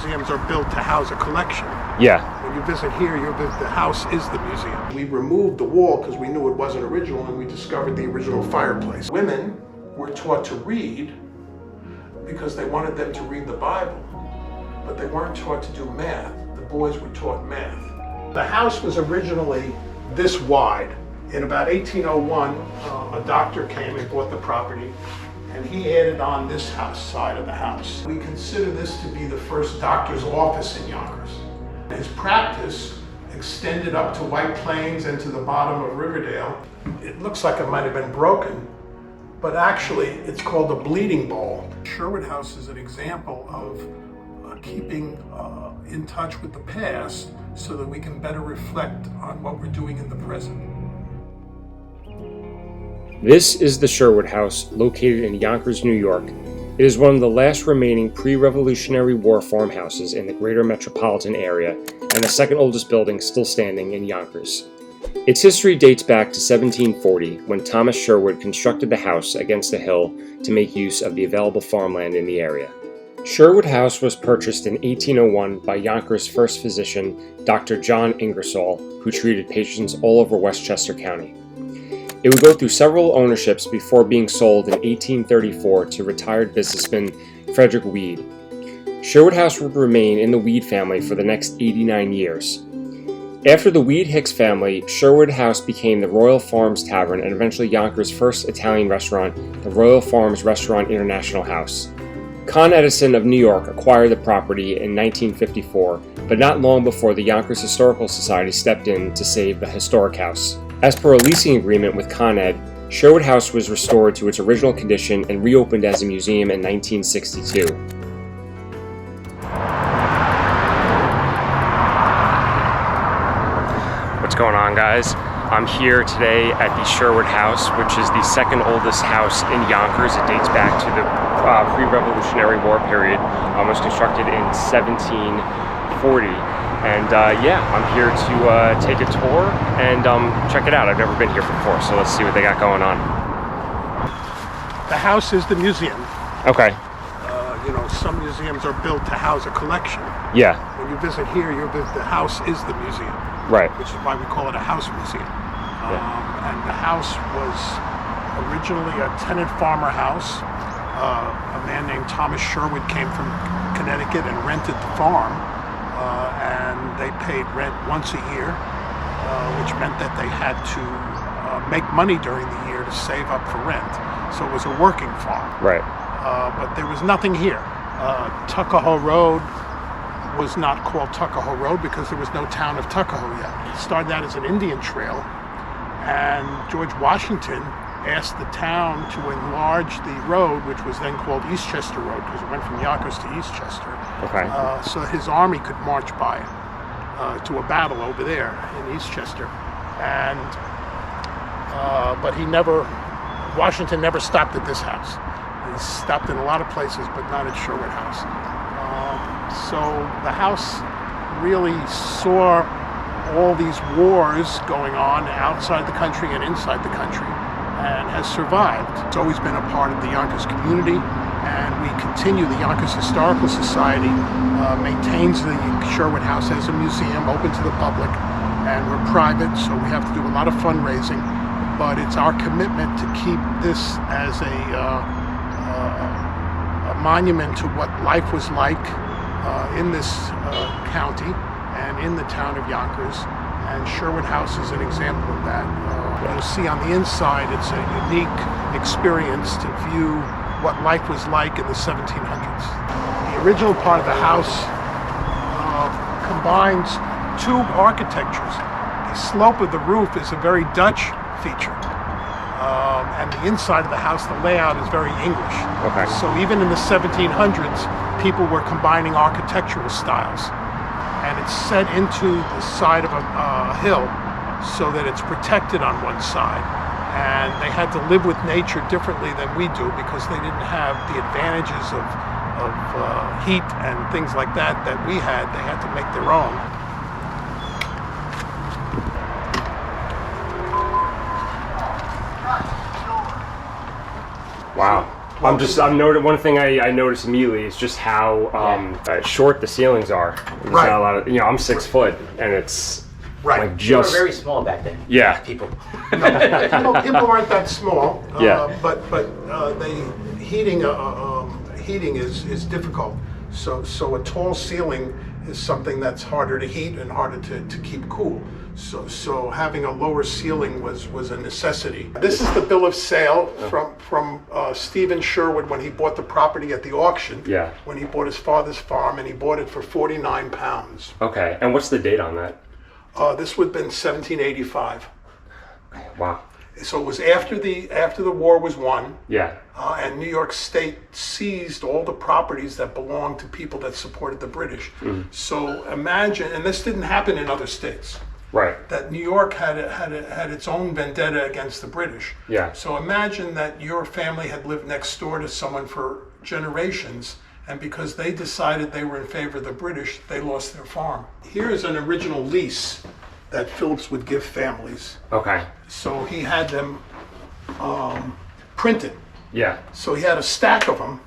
museums are built to house a collection. Yeah. When you visit here, the house is the museum. We removed the wall because we knew it wasn't original, and we discovered the original fireplace. Women were taught to read because they wanted them to read the Bible, but they weren't taught to do math. The boys were taught math. The house was originally this wide. In about 1801, a doctor came and bought the property, and he added on this side of the house. We consider this to be the first doctor's office in Yonkers. His practice extended up to White Plains and to the bottom of Riverdale. It looks like it might have been broken, but actually it's called a bleeding bowl. Sherwood House is an example of keeping in touch with the past so that we can better reflect on what we're doing in the present. This is the Sherwood House, located in Yonkers, New York. It is one of the last remaining pre-Revolutionary War farmhouses in the greater metropolitan area and the second oldest building still standing in Yonkers. Its history dates back to 1740, when Thomas Sherwood constructed the house against a hill to make use of the available farmland in the area. Sherwood House was purchased in 1801 by Yonkers' first physician, Dr. John Ingersoll, who treated patients all over Westchester County. It would go through several ownerships before being sold in 1834 to retired businessman Frederick Weed. Sherwood House would remain in the Weed family for the next 89 years. After the Weed-Hicks family, Sherwood House became the Royal Farms Tavern and eventually Yonkers' first Italian restaurant, the Royal Farms Restaurant International House. Con Edison of New York acquired the property in 1954, but not long before the Yonkers Historical Society stepped in to save the historic house. As per a leasing agreement with Con Ed, Sherwood House was restored to its original condition and reopened as a museum in 1962. What's going on, guys? I'm here today at the Sherwood House, which is the second oldest house in Yonkers. It dates back to the pre-Revolutionary War period. It was constructed in 1740. And yeah, I'm here to take a tour and check it out. I've never been here before, so let's see what they got going on. The house is the museum. Okay. Some museums are built to house a collection. Yeah. When you visit here, the house is the museum. Right. Which is why we call it a house museum. And the house was originally a tenant farmer house. A man named Thomas Sherwood came from Connecticut and rented the farm. And they paid rent once a year, which meant that they had to make money during the year to save up for rent. So it was a working farm. Right. But there was nothing here. Tuckahoe Road was not called Tuckahoe Road because there was no town of Tuckahoe yet. It started out as an Indian trail, and George Washington asked the town to enlarge the road, which was then called Eastchester Road because it went from Yonkers to Eastchester. Okay. So his army could march by it to a battle over there in Eastchester. And but Washington never stopped at this house. He stopped in a lot of places, but not at Sherwood House. So the house really saw all these wars going on outside the country and inside the country, and has survived. It's always been a part of the Yonkers community, and we continue. The Yonkers Historical Society maintains the Sherwood House as a museum open to the public, and we're private, so we have to do a lot of fundraising, but it's our commitment to keep this as a monument to what life was like in this county and in the town of Yonkers, and Sherwood House is an example of that. You'll see on the inside it's a unique experience to view what life was like in the 1700s. The original part of the house combines two architectures. The slope of the roof is a very Dutch feature, and the inside of the house, the layout is very English. Okay. So even in the 1700s, people were combining architectural styles, and it's set into the side of a hill so that it's protected on one side. And they had to live with nature differently than we do because they didn't have the advantages of heat and things like that we had. They had to make their own. Wow. I'm noting one thing I noticed immediately is just how short the ceilings are. There's not a lot of, I'm 6 foot, and it's Right. like They were just very small back then. yeah. People. People aren't that small. Yeah. But the heating is difficult. So a tall ceiling is something that's harder to heat and harder to keep cool. So having a lower ceiling was a necessity. This is the bill of sale from Stephen Sherwood when he bought the property at the auction. Yeah. When he bought his father's farm, and he bought it for £49. Okay, and what's the date on that? This would have been 1785. Wow. So it was after the war was won. Yeah. And New York State seized all the properties that belonged to people that supported the British. So imagine, and this didn't happen in other states, Right. that New York had its own vendetta against the British. Yeah. So imagine that your family had lived next door to someone for generations, and because they decided they were in favor of the British, they lost their farm. Here's an original lease that Phillips would give families. Okay. So he had them printed. Yeah. So he had a stack of them,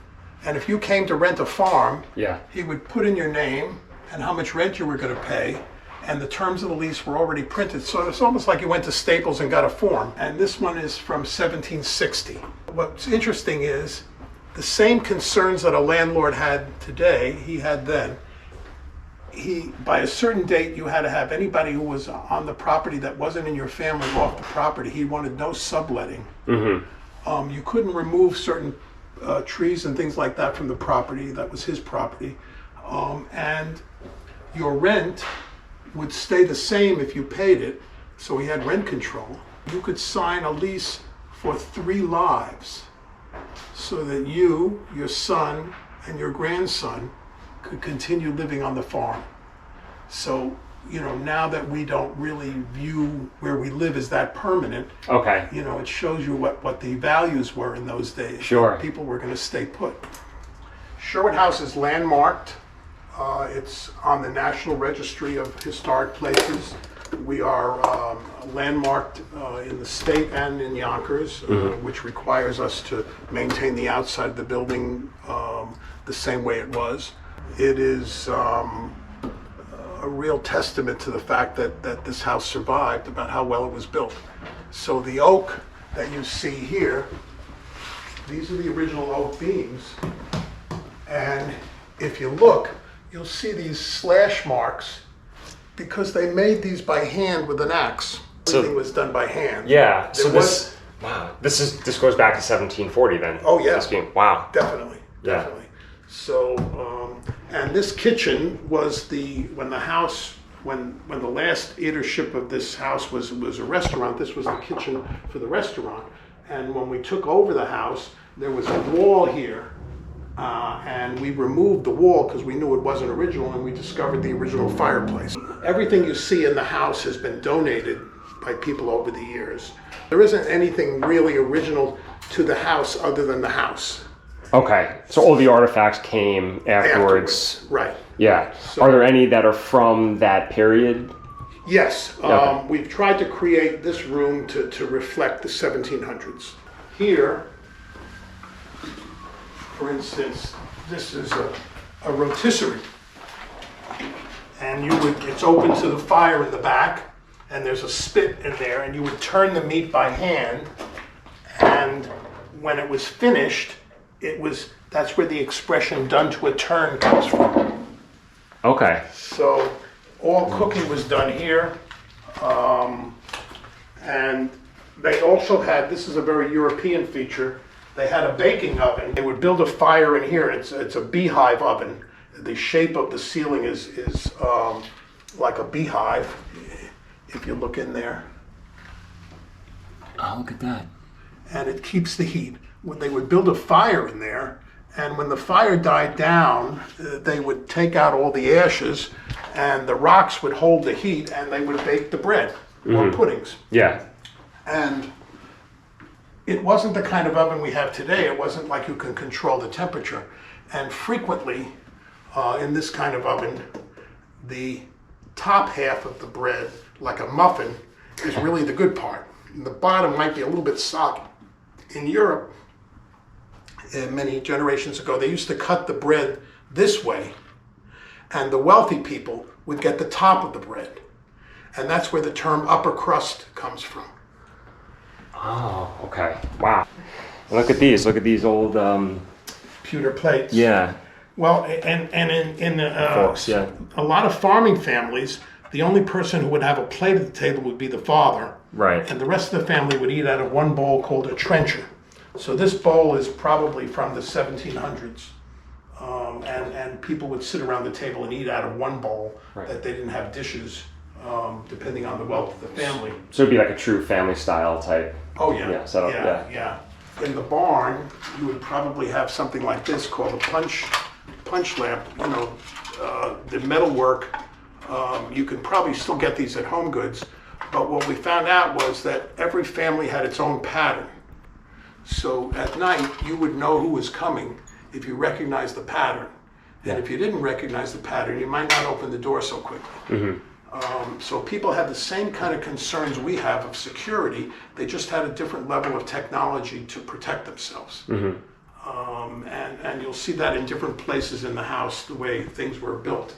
and if you came to rent a farm, Yeah. he would put in your name and how much rent you were going to pay, and the terms of the lease were already printed. So it's almost like you went to Staples and got a form. And this one is from 1760. What's interesting is the same concerns that a landlord had today, he had then. By a certain date, you had to have anybody who was on the property that wasn't in your family off the property. He wanted no subletting. You couldn't remove certain trees and things like that from the property. That was his property. And your rent would stay the same if you paid it. So he had rent control. You could sign a lease for 3 lives so that you, your son, and your grandson could continue living on the farm. So, now that we don't really view where we live as that permanent, Okay. it shows you what the values were in those days. Sure. People were going to stay put. Sherwood House is landmarked. It's on the National Registry of Historic Places. We are landmarked in the state and in Yonkers, which requires us to maintain the outside of the building the same way it was. It is a real testament to the fact that this house survived, about how well it was built. So the oak that you see here, these are the original oak beams. And if you look, you'll see these slash marks because they made these by hand with an axe. Everything was done by hand. Yeah. So There this goes back to 1740 then. Oh, yeah. This beam. Wow. Definitely, Yeah. definitely. So, and this kitchen was when the last ownership of this house was a restaurant. This was the kitchen for the restaurant. And when we took over the house, there was a wall here, and we removed the wall because we knew it wasn't original, and we discovered the original fireplace. Everything you see in the house has been donated by people over the years. There isn't anything really original to the house other than the house. Okay. So all the artifacts came afterwards. Right. Yeah. Are there any that are from that period? Yes. Okay. We've tried to create this room to reflect the 1700s. Here, for instance, this is a rotisserie. And it's open to the fire in the back, and there's a spit in there, and you would turn the meat by hand, and when it was finished, that's where the expression "done to a turn" comes from. Okay. So all cooking was done here, and they also had, this is a very European feature, they had a baking oven. They would build a fire in here. It's a beehive oven. The shape of the ceiling is like a beehive, if you look in there. Oh, look at that. And it keeps the heat. When they would build a fire in there, and when the fire died down, they would take out all the ashes, and the rocks would hold the heat, and they would bake the bread or puddings. Yeah. And it wasn't the kind of oven we have today. It wasn't like you can control the temperature. And frequently, in this kind of oven, the top half of the bread, like a muffin, is really the good part. And the bottom might be a little bit soggy. In Europe, many generations ago, they used to cut the bread this way, and the wealthy people would get the top of the bread. And that's where the term upper crust comes from. Oh, okay. Wow. Look at these old pewter plates. Yeah. Well, and in Forks, yeah. a lot of farming families, the only person who would have a plate at the table would be the father. Right. And the rest of the family would eat out of one bowl called a trencher. So this bowl is probably from the 1700s. And people would sit around the table and eat out of one bowl, right. That they didn't have dishes, depending on the wealth of the family. So it'd be like a true family style type. Oh yeah. Yeah, setup, Yeah. In the barn, you would probably have something like this called a punch lamp. You know, the metalwork. You can probably still get these at Home Goods, but what we found out was that every family had its own pattern. So at night, you would know who was coming if you recognized the pattern. And if you didn't recognize the pattern, you might not open the door so quickly. Mm-hmm. So people had the same kind of concerns we have of security. They just had a different level of technology to protect themselves. Mm-hmm. And you'll see that in different places in the house, the way things were built.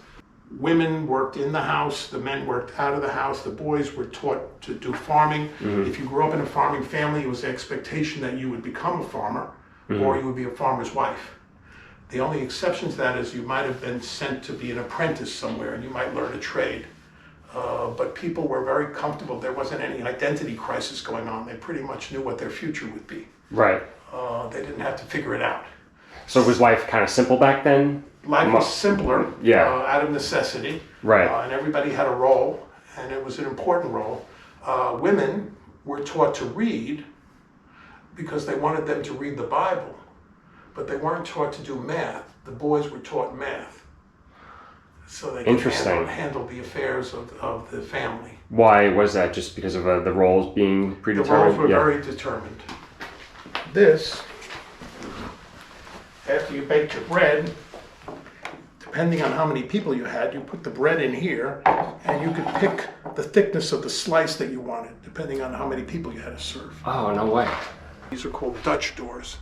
Women worked in the house, the men worked out of the house, the boys were taught to do farming. Mm-hmm. If you grew up in a farming family, it was the expectation that you would become a farmer, mm-hmm. or you would be a farmer's wife. The only exception to that is you might have been sent to be an apprentice somewhere and you might learn a trade. But people were very comfortable. There wasn't any identity crisis going on. They pretty much knew what their future would be. Right. They didn't have to figure it out. So was life kind of simple back then? Life was simpler, out of necessity. Right. And everybody had a role, and it was an important role. Women were taught to read because they wanted them to read the Bible, but they weren't taught to do math. The boys were taught math. So they could handle the affairs of the family. Why was that? Just because of the roles being predetermined? The roles were very determined. This, after you baked your bread, depending on how many people you had, you put the bread in here, and you could pick the thickness of the slice that you wanted, depending on how many people you had to serve. Oh, no way. These are called Dutch doors.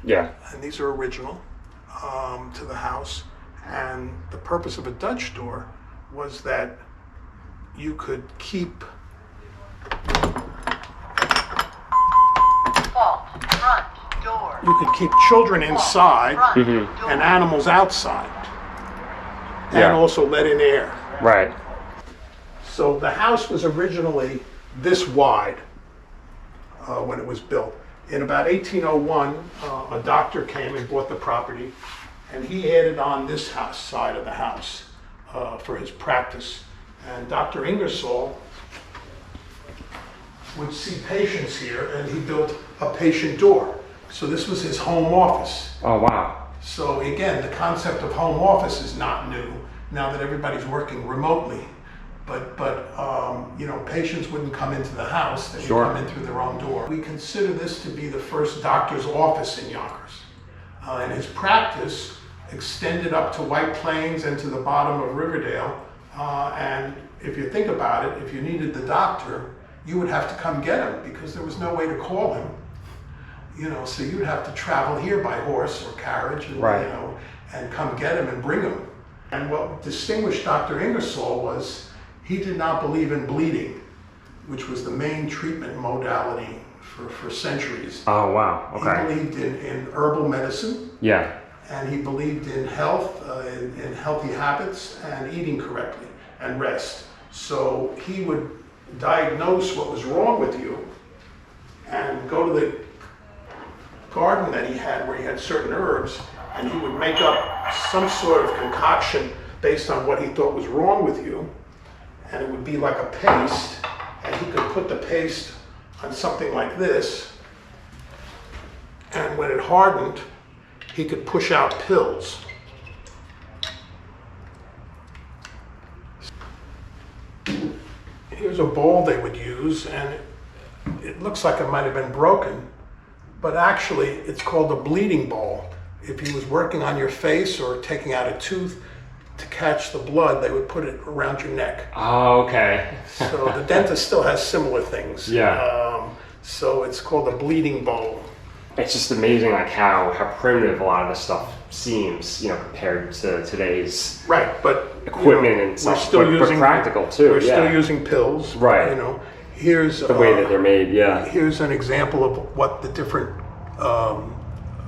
Yeah. And these are original to the house. And the purpose of a Dutch door was that you could keep children inside mm-hmm. and animals outside, and also let in air. Right. So the house was originally this wide when it was built. In about 1801, a doctor came and bought the property, and he added on this side of the house for his practice. And Dr. Ingersoll would see patients here, and he built a patient door. So this was his home office. Oh, wow. So again, the concept of home office is not new now that everybody's working remotely. But patients wouldn't come into the house. They would come in through their own door. We consider this to be the first doctor's office in Yonkers. And his practice extended up to White Plains and to the bottom of Riverdale. And if you think about it, if you needed the doctor, you would have to come get him because there was no way to call him. So you'd have to travel here by horse or carriage and, and come get him and bring him. And what distinguished Dr. Ingersoll was he did not believe in bleeding, which was the main treatment modality for centuries. Oh, wow. Okay. He believed in herbal medicine. Yeah. And he believed in health, in healthy habits and eating correctly and rest. So he would diagnose what was wrong with you and go to the garden that he had where he had certain herbs, and he would make up some sort of concoction based on what he thought was wrong with you, and it would be like a paste, and he could put the paste on something like this, and when it hardened, he could push out pills. Here's a bowl they would use, and it looks like it might have been broken, but actually it's called a bleeding bowl. If he was working on your face or taking out a tooth to catch the blood, they would put it around your neck. Oh, okay. So the dentist still has similar things. Yeah. So it's called a bleeding bowl. it's just amazing like how primitive a lot of this stuff seems, compared to today's Right, but equipment and stuff. But practical too. We're still using pills. Right. Here's the way that they're made. Yeah. Here's an example of what the different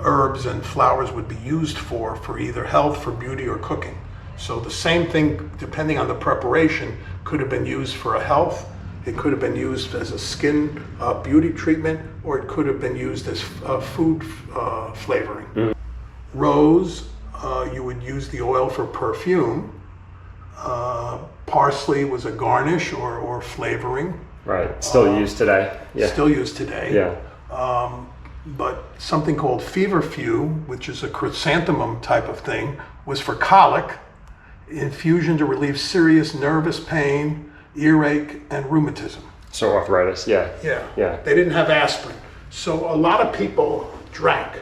herbs and flowers would be used for either health, for beauty, or cooking. So the same thing, depending on the preparation, could have been used for a health. It could have been used as a skin beauty treatment, or it could have been used as food flavoring. Mm. Rose, you would use the oil for perfume. Parsley was a garnish or flavoring. Right, still used today. Yeah. Still used today. Yeah. But something called feverfew, which is a chrysanthemum type of thing, was for colic, infusion to relieve serious nervous pain, earache, and rheumatism. So arthritis, yeah. Yeah. They didn't have aspirin. So a lot of people drank.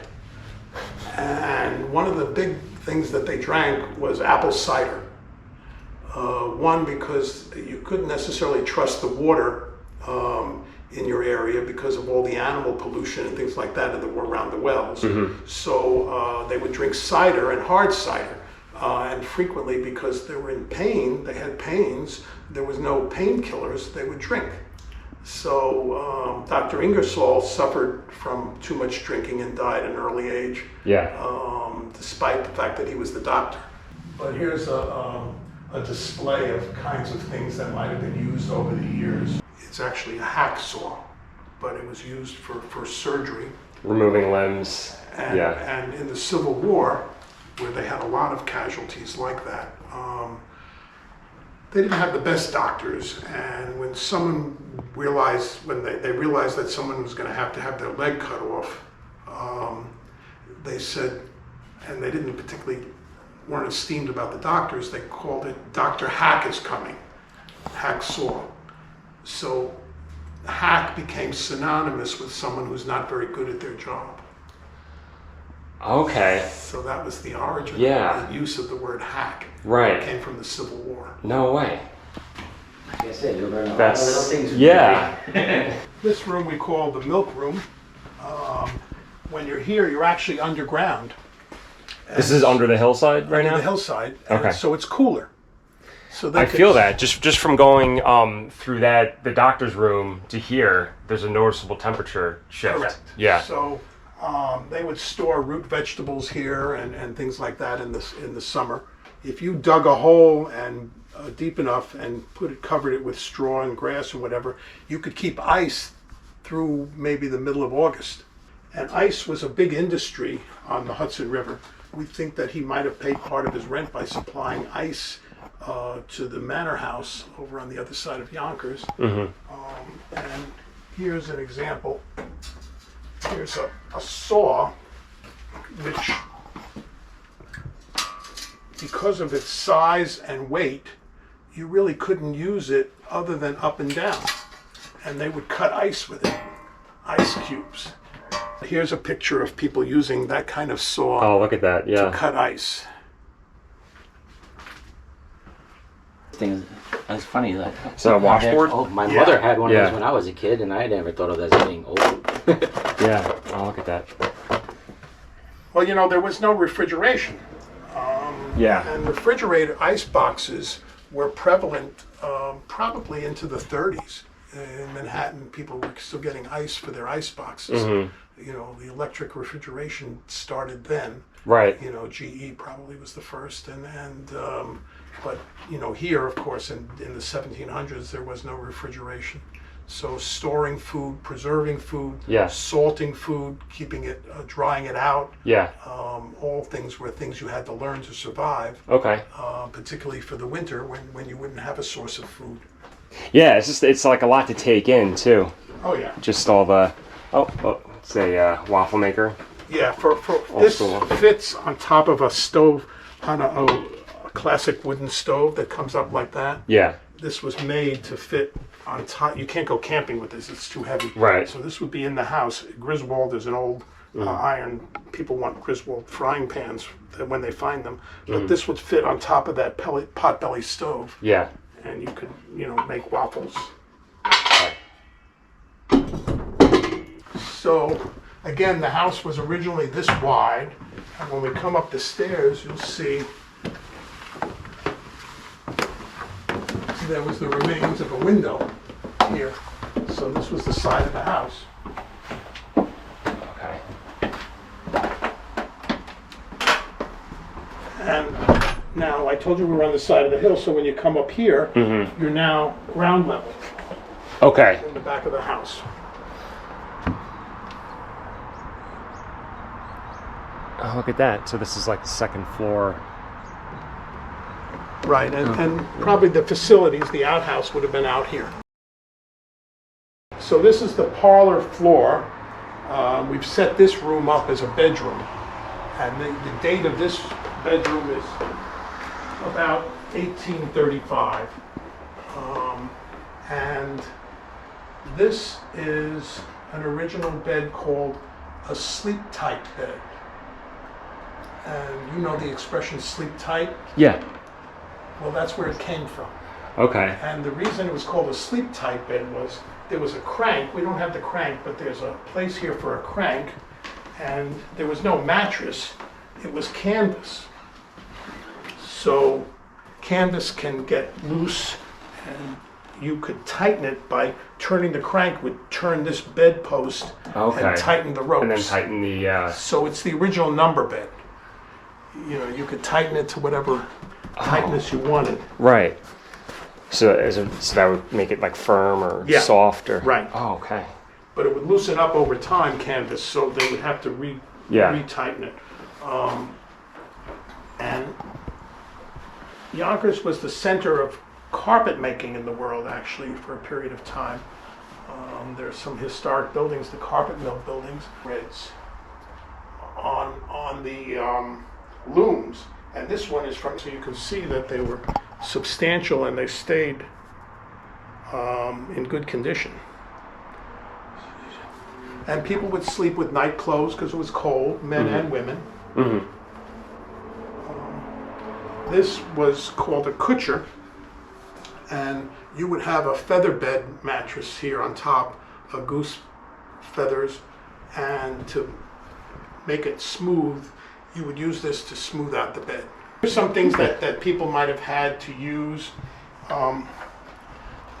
And one of the big things that they drank was apple cider. One, because you couldn't necessarily trust the water in your area because of all the animal pollution and things like that that were around the wells. Mm-hmm. So they would drink cider and hard cider. And frequently, because they were in pain, they had pains, there was no painkillers, they would drink. So Dr. Ingersoll suffered from too much drinking and died at an early age. Yeah. Despite the fact that he was the doctor. But here's a display of kinds of things that might have been used over the years. It's actually a hacksaw, but it was used for surgery. Removing limbs. And in the Civil War, where they had a lot of casualties like that, they didn't have the best doctors, and when someone realized, they realized that someone was going to have their leg cut off, they said, and they didn't particularly weren't esteemed about the doctors, they called it Dr. Hack is coming, hacksaw. So hack became synonymous with someone who's not very good at their job. Okay. So that was the origin of the use of the word hack. Right. It came from the Civil War. No way. Like I said, you'll learn a lot of little things. This room we call the milk room. When you're here, you're actually underground. This is under the hillside right now? Under the hillside. Okay. So it's cooler. So I feel that just from going through the doctor's room to here, there's a noticeable temperature shift. Correct. Yeah. So they would store root vegetables here and things like that in the summer. If you dug a hole and deep enough and covered it with straw and grass and whatever, you could keep ice through maybe the middle of August. And ice was a big industry on the Hudson River. We think that he might have paid part of his rent by supplying ice to the manor house over on the other side of Yonkers. Mm-hmm. And here's an example. Here's a saw, which, because of its size and weight, you really couldn't use it other than up and down. And they would cut ice with it, ice cubes. Here's a picture of people using that kind of saw. Oh, look at that, yeah. To cut ice. That's funny. Like, so a washboard? My mother had one of those when I was a kid, and I never thought of that as being old. Yeah, oh, look at that. Well, there was no refrigeration. And refrigerated ice boxes were prevalent probably into the 30s. In Manhattan, people were still getting ice for their ice boxes. Mm-hmm. The electric refrigeration started then. Right. GE probably was the first, but here, of course, in the 1700s, there was no refrigeration. So storing food, preserving food, salting food, keeping it, drying it out. Yeah. All things were things you had to learn to survive. Okay. Particularly for the winter when you wouldn't have a source of food. Yeah, it's like a lot to take in too. Oh yeah. Just all the it's a waffle maker. Yeah, for this fits on top of a stove, on a classic wooden stove that comes up like that. Yeah. This was made to fit on top. You can't go camping with this; it's too heavy. Right. So this would be in the house. Griswold is an old iron. People want Griswold frying pans when they find them, but this would fit on top of that potbelly stove. Yeah. And you could, make waffles. So Again, the house was originally this wide, and when we come up the stairs, you'll see there was the remains of a window here. So this was the side of the house. Okay. And now, I told you we were on the side of the hill, so when you come up here, you're now ground level Okay. in the back of the house. Oh, look at that. So this is like the second floor. Right, and probably the facilities, the outhouse would have been out here. So this is the parlor floor. We've set this room up as a bedroom. And the date of this bedroom is about 1835. And this is an original bed called a sleep tight bed. And you know the expression sleep tight? Yeah. Well, that's where it came from. Okay. And the reason it was called a sleep tight bed was there was a crank. We don't have the crank, but there's a place here for a crank. And there was no mattress. It was canvas. So canvas can get loose, and you could tighten it by turning the crank, would turn this bedpost and tighten the ropes. And then tighten the... So it's the original number bed. You know, you could tighten it to whatever tightness you wanted. Right. So that would make it like firm or soft or... Right. Oh, okay. But it would loosen up over time, canvas, so they would have to retighten it. And Yonkers was the center of carpet making in the world, actually, for a period of time. There's some historic buildings, the carpet mill buildings, reds on the looms. And this one is from, so you can see that they were substantial and they stayed in good condition. And people would sleep with night clothes because it was cold, men and women. This was called a kutcher, and you would have a feather bed mattress here on top, a goose feathers, and to make it smooth, you would use this to smooth out the bed. Here's some things that people might have had to use.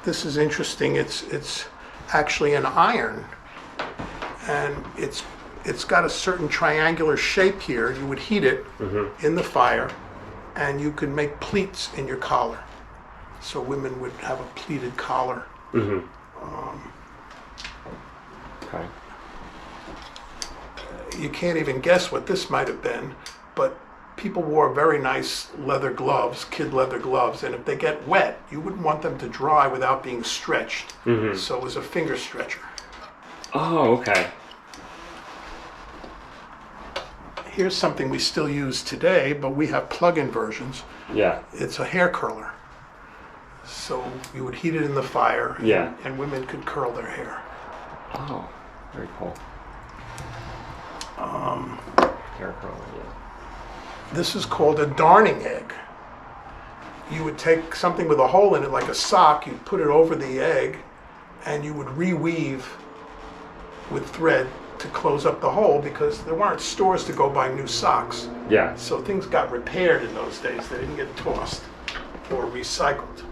This is interesting. It's actually an iron, and it's got a certain triangular shape here. You would heat it in the fire, and you could make pleats in your collar. So women would have a pleated collar. Okay. You can't even guess what this might have been, but people wore very nice leather gloves, kid leather gloves, and if they get wet, you wouldn't want them to dry without being stretched. So it was a finger stretcher. Oh, okay. Here's something we still use today, but we have plug-in versions. Yeah. It's a hair curler. So you would heat it in the fire, and women could curl their hair. Oh, very cool. Hair curler, yeah. This is called a darning egg. You would take something with a hole in it, like a sock, you'd put it over the egg, and you would reweave with thread to close up the hole, because there weren't stores to go buy new socks. Yeah. So things got repaired in those days. They didn't get tossed or recycled.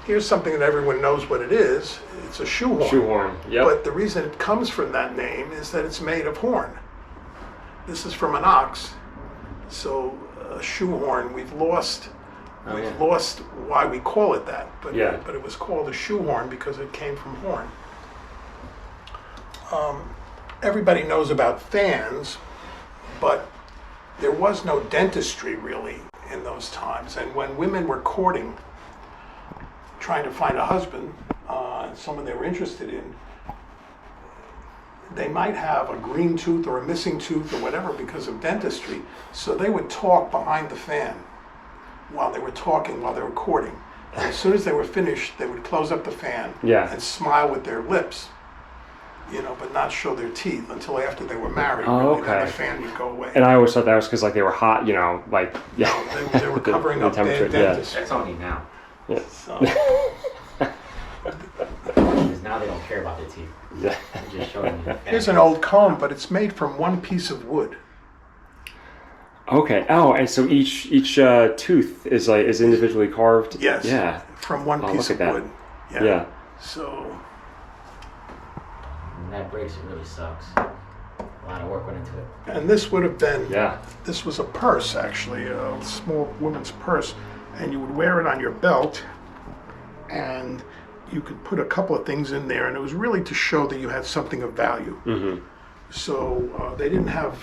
Here's something that everyone knows what it is. It's a shoehorn. Shoehorn, yep. But the reason it comes from that name is that it's made of horn. This is from an ox. So a shoehorn, we've lost why we call it that. But it was called a shoehorn because it came from horn. Everybody knows about fans, but there was no dentistry really in those times. And when women were courting, trying to find a husband, someone they were interested in, they might have a green tooth or a missing tooth or whatever because of dentistry. So they would talk behind the fan while they were courting. And as soon as they were finished, they would close up the fan and smile with their lips, but not show their teeth until after they were married. Oh, Then the fan would go away. And I always thought that was because they were hot, They were covering up their dentistry. That's only now. Yeah. So, Because now they don't care about the teeth. Yeah. I'm just showing you. Here's an old comb, but it's made from one piece of wood. Okay. Oh, and so each tooth is individually carved. Yes. Yeah. From one piece look of at that. wood. Yeah. So When that breaks, it really sucks. A lot of work went into it. and this would have been, Yeah. this was a purse actually, a small woman's purse, and you would wear it on your belt, and you could put a couple of things in there, and it was really to show that you had something of value. Mm-hmm. So they didn't have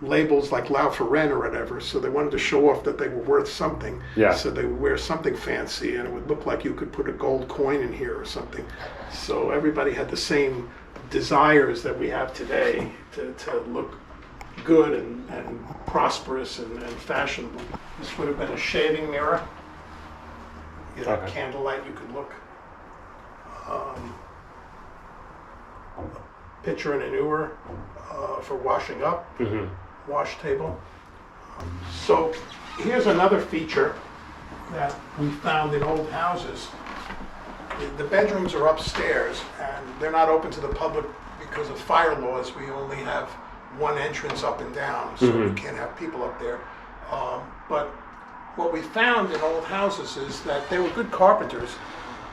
labels like Lau for Rent or whatever, so they wanted to show off that they were worth something. Yeah. So they would wear something fancy, and it would look like you could put a gold coin in here or something. So everybody had the same desires that we have today to look good and prosperous and fashionable. This would have been a shaving mirror. You had Okay. candlelight, you could look. A pitcher and an ewer for washing up. Mm-hmm. Wash table. So here's another feature that we found in old houses. The bedrooms are upstairs and they're not open to the public because of fire laws. We only have one entrance up and down, so we can't have people up there. But what we found in old houses is that they were good carpenters,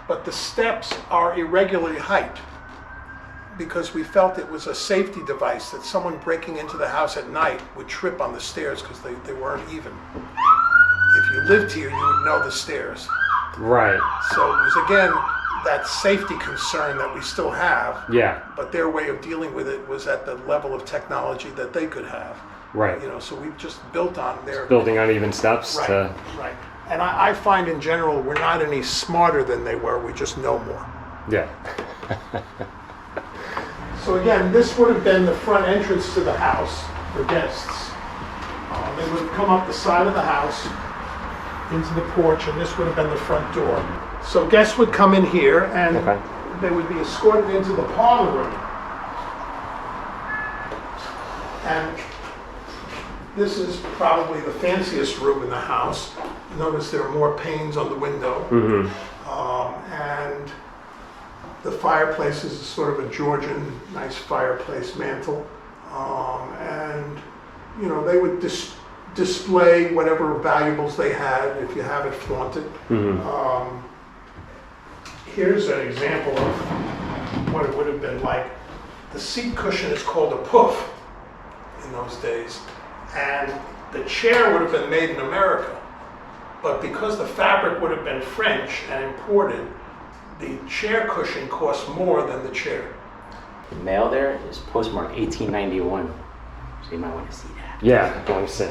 but the steps are irregularly height, because we felt it was a safety device that someone breaking into the house at night would trip on the stairs because they weren't even. If you lived here, you would know the stairs. Right. So it was, again, that safety concern that we still have, Yeah. but their way of dealing with it was at the level of technology that they could have. Right. You know, so we just built on their... Building uneven steps Right, to. right. And I find in general, we're not any smarter than they were, we just know more. Yeah. So again, this would have been the front entrance to the house for guests. They would have come up the side of the house into the porch, and this would have been the front door. So guests would come in here, and Okay. they would be escorted into the parlor room. And this is probably the fanciest room in the house. Notice there are more panes on the window. Mm-hmm. And the fireplace is sort of a Georgian, nice fireplace mantle. And, you know, they would display whatever valuables they had, if you have it, flaunt it. Mm-hmm. Here's an example of what it would have been like. The seat cushion is called a poof in those days. And the chair would have been made in America. But because the fabric would have been French and imported, the chair cushion cost more than the chair. The mail there is postmarked 1891, so you might want to see that. Yeah. I want to see.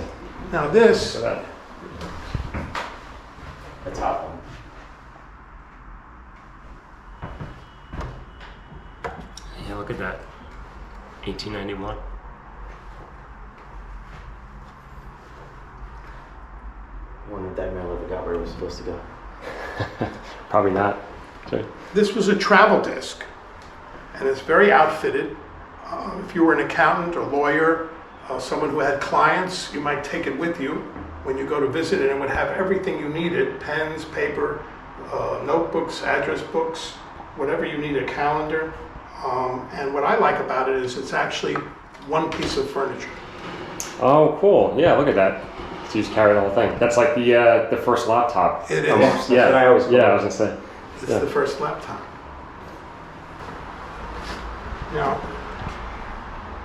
Now this, The top one. Yeah. Look at that. 1891. I wonder if that mail ever got where it was supposed to go. Probably not. Okay. this was a travel desk, and it's very outfitted. If you were an accountant or lawyer, someone who had clients, you might take it with you when you go to visit, and it would have everything you needed: pens, paper, notebooks, address books, whatever you need, a calendar. And what I like about it is it's actually one piece of furniture. Oh, cool. Yeah. Look at that. So you just carry the whole thing. That's like the first laptop. It is. Almost. That's what I always call Yeah. I it. was gonna say. It's Yeah. the first laptop. Now,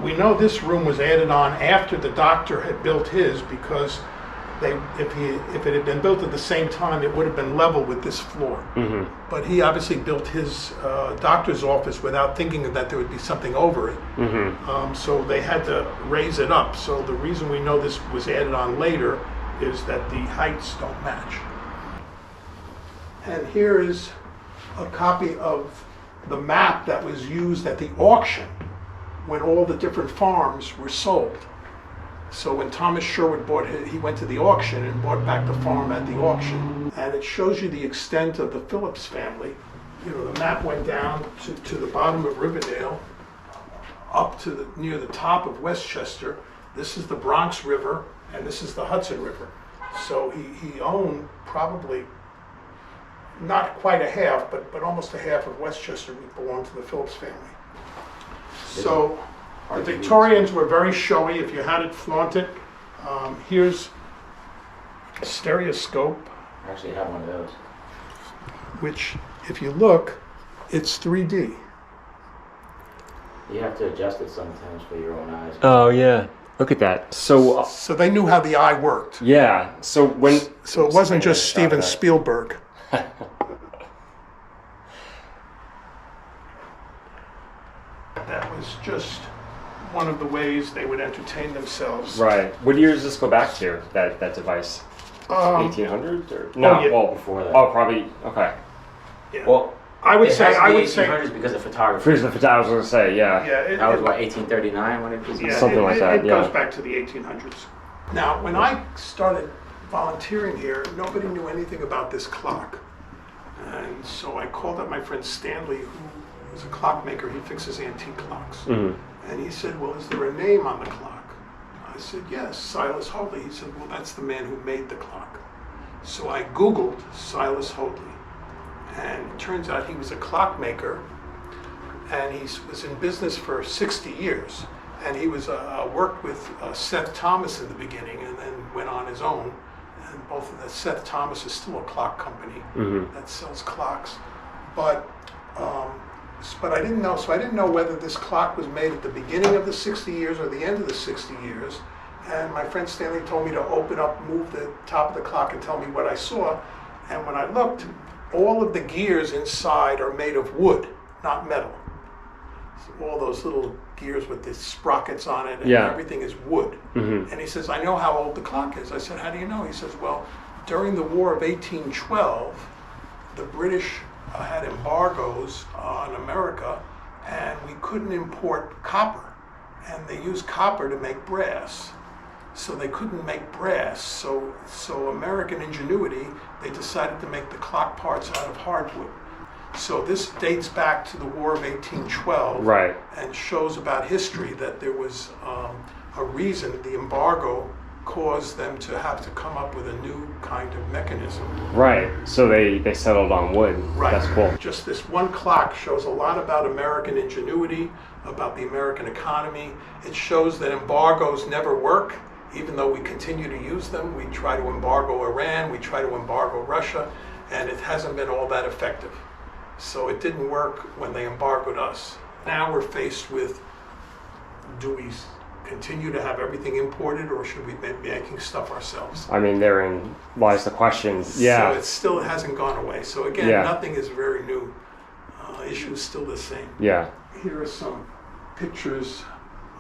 we know this room was added on after the doctor had built his, because if it had been built at the same time, it would have been level with this floor. Mm-hmm. But he obviously built his doctor's office without thinking that there would be something over it. Mm-hmm. So they had to raise it up. So the reason we know this was added on later is that the heights don't match. And here is a copy of the map that was used at the auction when all the different farms were sold. So when Thomas Sherwood he went to the auction and bought back the farm at the auction. And it shows you the extent of the Phillips family. You know, the map went down to the bottom of Riverdale, up to near the top of Westchester. This is the Bronx River, and this is the Hudson River. So he owned probably not quite a half, but almost a half of Westchester belonged to the Phillips family. So the Victorians were very showy. If you had it, flaunt it. Here's a stereoscope, I actually have one of those. which, if you look, it's 3D. You have to adjust it sometimes for your own eyes. Oh yeah. Look at that. So So they knew how the eye worked. yeah. So when So it wasn't just Steven Spielberg. That was just one of the ways they would entertain themselves. right. What year does this go back to? That device? 1800s or no? yeah. Well, Before that. oh, probably okay. Yeah. Well, I would it say, has to I be would say, 1800s because of photography. Here's the I was gonna say yeah. yeah, That was what, 1839 when it was. yeah, something like that, It yeah. goes back to the 1800s. Now, when I started volunteering here, nobody knew anything about this clock. And so I called up my friend Stanley, who is a clockmaker. He fixes antique clocks. Mhm. And he said, well, is there a name on the clock? I said, yes, Silas Hoadley. He said, well, that's the man who made the clock. So I Googled Silas Hoadley. And it turns out he was a clockmaker, and he was in business for 60 years. And he was worked with Seth Thomas in the beginning, and then went on his own. And both of the Seth Thomas is still a clock company that sells clocks. But I didn't know. So I didn't know whether this clock was made at the beginning of the 60 years or the end of the 60 years. And my friend Stanley told me to open up, move the top of the clock, and tell me what I saw. And when I looked, all of the gears inside are made of wood, not metal. So all those little gears with the sprockets on it, and Yeah. everything is wood. And he says, I know how old the clock is. I said, how do you know? He says, well, during the War of 1812, the British had embargoes on America, and we couldn't import copper. And they used copper to make brass. So they couldn't make brass. So American ingenuity, they decided to make the clock parts out of hardwood. So this dates back to the War of 1812, Right. and shows about history that there was a reason the embargo caused them to have to come up with a new kind of mechanism. Right. So they settled on wood. Right. That's cool. Just this one clock shows a lot about American ingenuity, about the American economy. It shows that embargoes never work, even though we continue to use them. We try to embargo Iran, we try to embargo Russia, and it hasn't been all that effective. So it didn't work when they embargoed us. Now we're faced with, do we continue to have everything imported, or should we be making stuff ourselves? I mean, therein lies the question. Yeah. So it still hasn't gone away. So again, Yeah. nothing is very new. Issues still the same. Yeah. Here are some pictures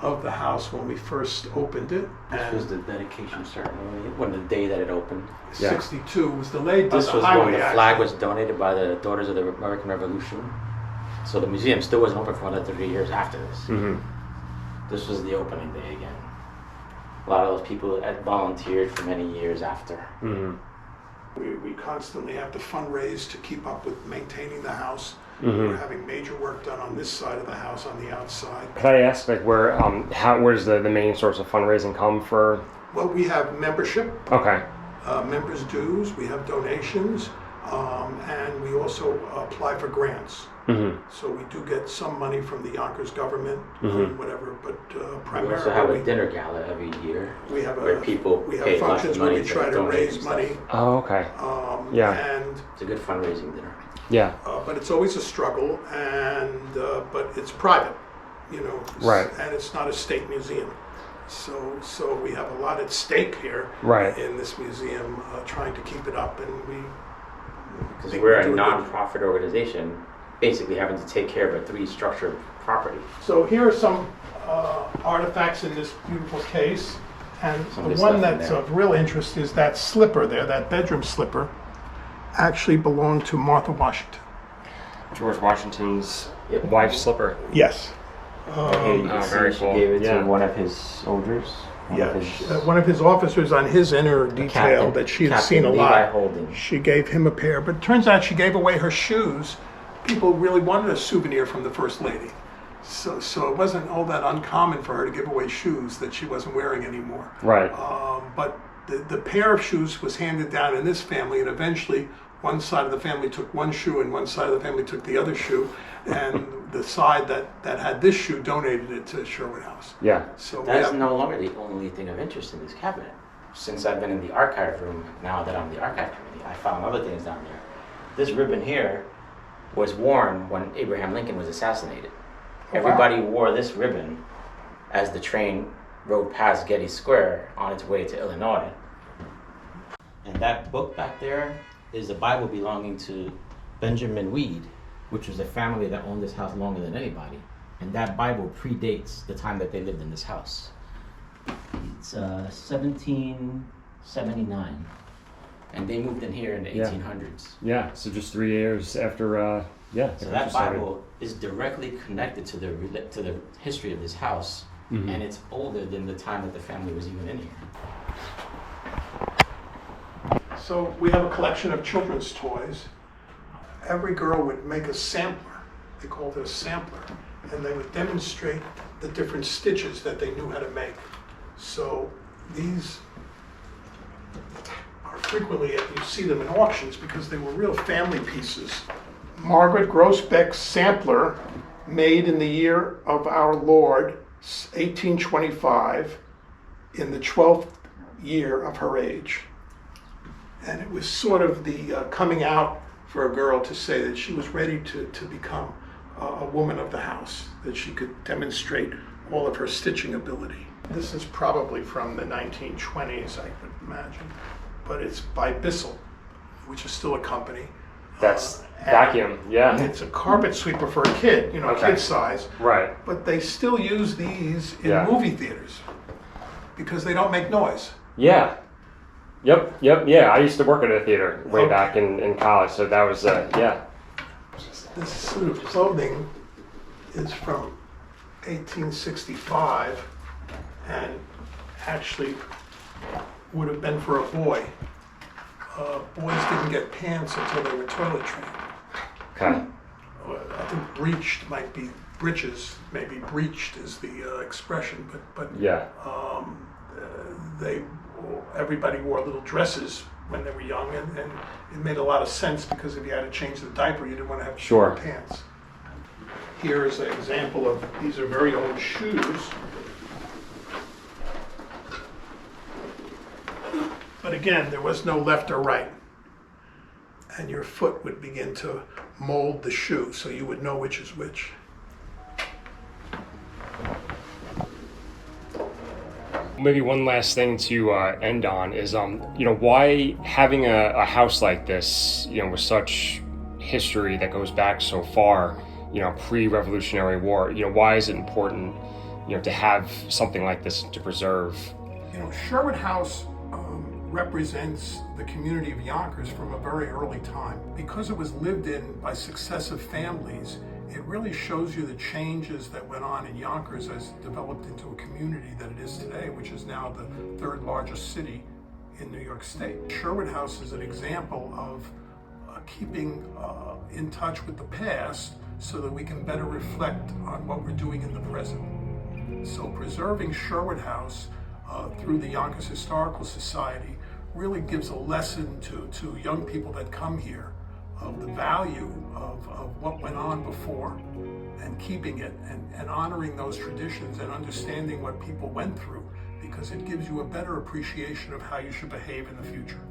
of the house when we first opened it. This was the dedication ceremony, when the day that it opened. Yeah. 62 was delayed by This the was highway when the act. flag was donated by the Daughters of the American Revolution. So the museum still wasn't open for another 30 years after this. This was the opening day again. A lot of those people had volunteered for many years after. We constantly have to fundraise to keep up with maintaining the house. We're having major work done on this side of the house, on the outside. Could I ask, like, where's the main source of fundraising come for? Well, we have membership, Okay. members' dues, we have donations, and we also apply for grants. So we do get some money from the Yonkers government, whatever, but We also have primarily a dinner gala every year we have where people we pay have lots functions of where money we to try to donate raise and stuff. money. Oh, okay. Yeah. And It's a good fundraising dinner. Yeah. but it's always a struggle, and but it's private, you know. Right. And it's not a state museum, so we have a lot at stake here. Right. In this museum, trying to keep it up, and we. Because think we're we a do good. non-profit organization, basically having to take care of a three-structured property. So here are some artifacts in this beautiful case, and Some the good one stuff in that's there. of real interest is that slipper there, that bedroom slipper, actually belonged to Martha Washington. George Washington's Yep. wife's slipper. Yes. You can see very she cool. gave it Yeah. to one of his soldiers. One of his officers on his inner detail Captain- that she had Captain seen a Levi lot. Holden. She gave him a pair, but it turns out she gave away her shoes. People really wanted a souvenir from the First Lady. So it wasn't all that uncommon for her to give away shoes that she wasn't wearing anymore. Right. But the pair of shoes was handed down in this family, and eventually one side of the family took one shoe and one side of the family took the other shoe, and the side that had this shoe donated it to Sherwood House. Yeah. So That's no longer the only thing of interest in this cabinet. Since I've been in the archive room, now that I'm the archive committee, I found other things down there. This ribbon here was worn when Abraham Lincoln was assassinated. Everybody wore this ribbon as the train rode past Getty Square on its way to Illinois. And that book back there is a Bible belonging to Benjamin Weed, which was a family that owned this house longer than anybody. And that Bible predates the time that they lived in this house. It's 1779. And they moved in here in the 1800s. Yeah, so just 3 years after, So that Bible is directly connected to the history of this house, and it's older than the time that the family was even in here. So we have a collection of children's toys. Every girl would make a sampler. They called it a sampler. And they would demonstrate the different stitches that they knew how to make. So these are frequently, you see them in auctions because they were real family pieces. Margaret Grossbeck's sampler, made in the year of our Lord, 1825, in the 12th year of her age. And it was sort of the coming out for a girl to say that she was ready to become a woman of the house, that she could demonstrate all of her stitching ability. This is probably from the 1920s, I would imagine, but it's by Bissell, which is still a company. That's vacuum, yeah. It's a carpet sweeper for a kid, kid size. Right. But they still use these in Yeah. movie theaters because they don't make noise. Yeah. Yep, yeah. I used to work at a theater way back in college, so that was, yeah. This suit of clothing is from 1865 and actually would have been for a boy. Boys didn't get pants until they were toilet trained. Okay. I think breeched might be breeches, maybe breeched is the expression, but Yeah. Everybody wore little dresses when they were young, and it made a lot of sense because if you had to change the diaper, you didn't want to have Sure. pants. Here is an example of, these are very old shoes. But again, there was no left or right. And your foot would begin to mold the shoe, so you would know which is which. Maybe one last thing to end on is, why having a house like this, with such history that goes back so far, pre-Revolutionary War, why is it important, to have something like this to preserve? Sherwood House represents the community of Yonkers from a very early time. Because it was lived in by successive families, it really shows you the changes that went on in Yonkers as it developed into a community that it is today, which is now the third largest city in New York State. Sherwood House is an example of keeping in touch with the past so that we can better reflect on what we're doing in the present. So preserving Sherwood House through the Yonkers Historical Society really gives a lesson to young people that come here of the value of what went on before and keeping it and honoring those traditions and understanding what people went through, because it gives you a better appreciation of how you should behave in the future.